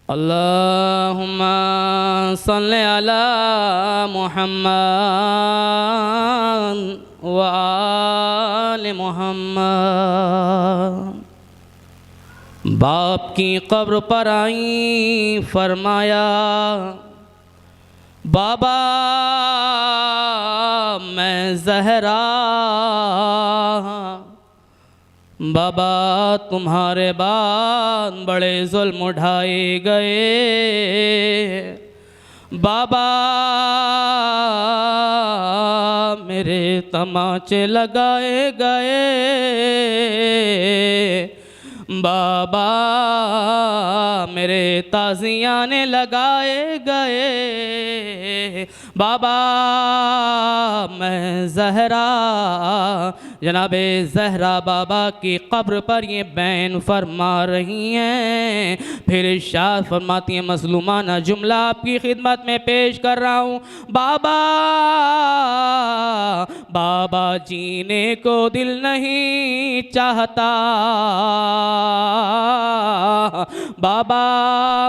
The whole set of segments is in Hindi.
अल्लाहुम्मा सल्लि अला मुहम्मद व आले मुहम्मद। बाप की कब्र पर आई, फरमाया बाबा मैं ज़हरा, बाबा तुम्हारे बाद बड़े जुल्म उठाए गए, बाबा मेरे तमाचे लगाए गए, बाबा मेरे ताज़ियाने लगाए गए, बाबा मैं ज़हरा। जनाबे ज़हरा बाबा की कब्र पर ये बैन फरमा रही हैं। फिर इरशाद फरमाती हैं, मज़लूमाना जुमला आपकी खिदमत में पेश कर रहा हूँ। बाबा बाबा जीने को दिल नहीं चाहता, बाबा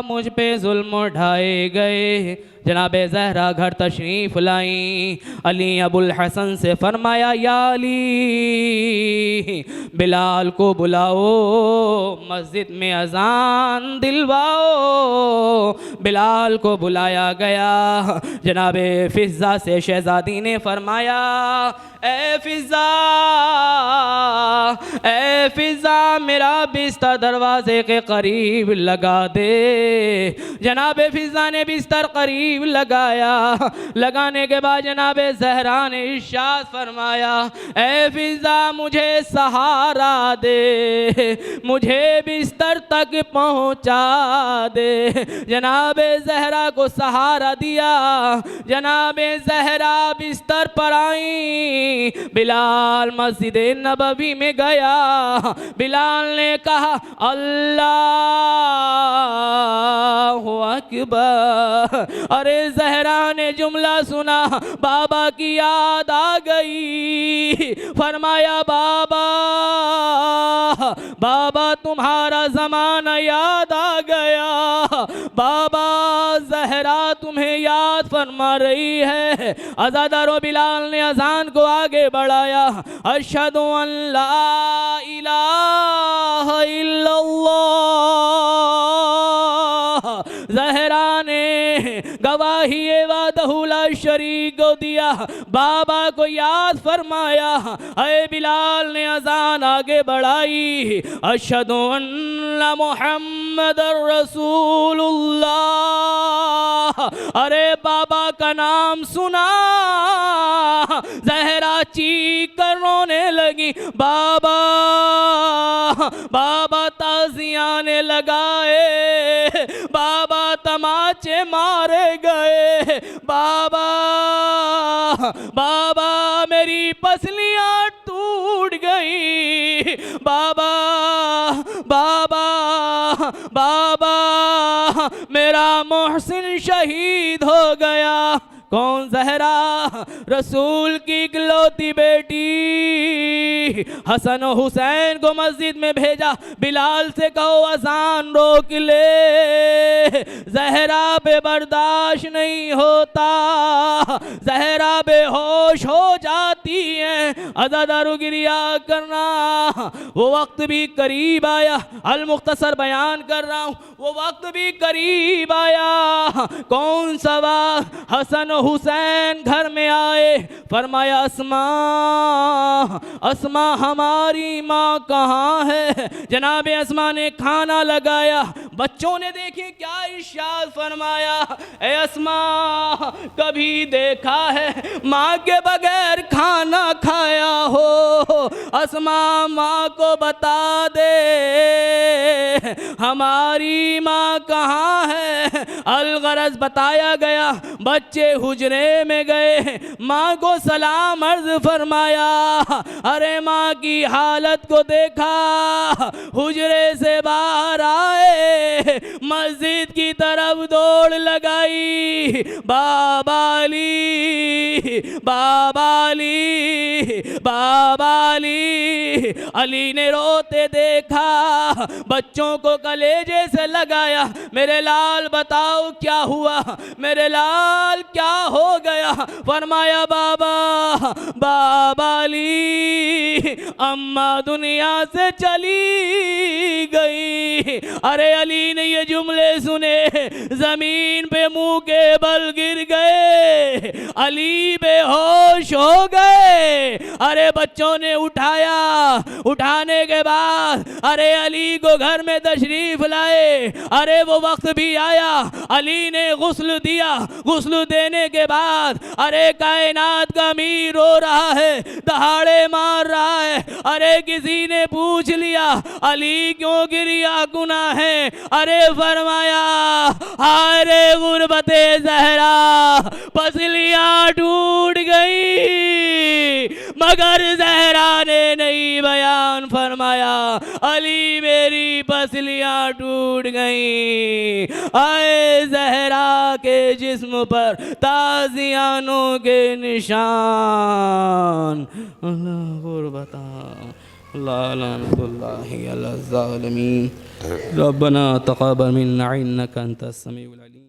मुझ पे जुल्म उठाए गए। जनाबे ज़हरा घर तशरीफ़ लाई। अली अबुल हसन से फरमाया, या अली बिलाल को बुलाओ, मस्जिद में अजान दिलवाओ। बिलाल को बुलाया गया। जनाबे फ़िज़्ज़ा से शहज़ादी ने फरमाया, ए फ़िज़्ज़ा, ए फ़िज़्ज़ा मेरा बिस्तर दरवाज़े के करीब लगा दे। जनाबे फ़िज़्ज़ा ने बिस्तर करीब लगाया। लगाने के बाद जनाबे ज़हरा ने इरशाद फरमाया, ए फ़िज़्ज़ा मुझे सहारा दे, मुझे बिस्तर तक पहुंचा दे। जनाबे ज़हरा को सहारा दिया। जनाबे ज़हरा बिस्तर पर आई। बिलाल मस्जिद नबवी में गया। बिलाल ने कहा, अल्लाहु अकबर। अरे ज़हरा ने जुमला सुना, बाबा की याद आ गई। फरमाया, बाबा बाबा तुम्हारा ज़माना याद आ गया, बाबा ज़हरा तुम्हें याद फरमा रही है। अज़ादारो बिलाल ने अजान को आगे बढ़ाया। अशहदु अन ला इलाहा इल्लल्लाह। ज़हरा ने गवाही वादहु ला शरीक को दिया, बाबा को याद फरमाया। अय बिलाल ने अजान आगे बढ़ाई। अशहदु अन्ना मुहम्मदर रसूलुल्लाह। अरे बाबा का नाम सुना, ज़हरा चीख कर रोने लगी। बाबा बाबा ताज़ियाने लगाए, बाबा तमाचे मारे गए, बाबा बाबा मेरी पसलियां टूट गई, बाबा बाबा बाबा मेरा मोहसिन शहीद हो गया। कौन? ज़हरा, रसूल की इकलौती बेटी। हसन और हुसैन को मस्जिद में भेजा। बिलाल से कहो अजान रोक ले। ज़हरा पे बर्दाश्त नहीं होता, ज़हरा बेहोश हो जाती है। अज़ादारो गिरिया करना। वो वक्त भी करीब आया। अल मुख्तसर बयान कर रहा हूँ, वो वक्त भी करीब आया। कौन सा वक्त? हसन हुसैन घर में आए। फरमाया, अस्मा अस्मा हमारी माँ कहाँ है? जनाबे अस्मा ने खाना लगाया। बच्चों ने देखे क्या इरशाद फरमाया, ए अस्मा कभी देखा है माँ के बगैर खाना खाया हो? अस्मा माँ को बता दे हमारी माँ कहाँ है। अलगरज बताया गया। बच्चे हुजरे में गए, माँ को सलाम अर्ज फरमाया। अरे माँ की हालत को देखा, हुजरे से बाहर आए, मस्जिद की तरफ दौड़ लगाई। बाबा अली बाबा अली, बाबा अली। अली ने रोते देखा, बच्चों को कलेजे से लगाया, मेरे लाल बताओ क्या हुआ, मेरे लाल क्या हो गया। फरमाया बाबा, बाबा अली अम्मा दुनिया से चली गई। अरे अली ने ये जुमले सुने, जमीन पे मुंह के बल गिर गए, अली बेहोश हो गए। अरे बच्चों ने उठाया, उठाने के बाद अरे अली को घर में तशरीफ लाए। अरे वो वक्त भी आया, अली ने गुस्ल दिया, गुस्ल देने के बाद अरे कायनात का अमीर रो रहा है, दहाड़े मार रहा है। अरे किसी ने पूछ लिया अली क्यों गिरिया गुनाह है। अरे फरमाया हारे गुरबते जहरा, पसलियां टूट गई, मगर जहरा ने नहीं बयान फरमाया, अली मेरी पसलियां टूट गई। आए जहरा के जिस्म पर ताजियानों के निशान। अल्लाह गुरबता लानतुल्लाहि अला ज़ालिमीन। रब्बना तक़ब्बल मिन्ना इन्नका अंतस समीउल अलीम।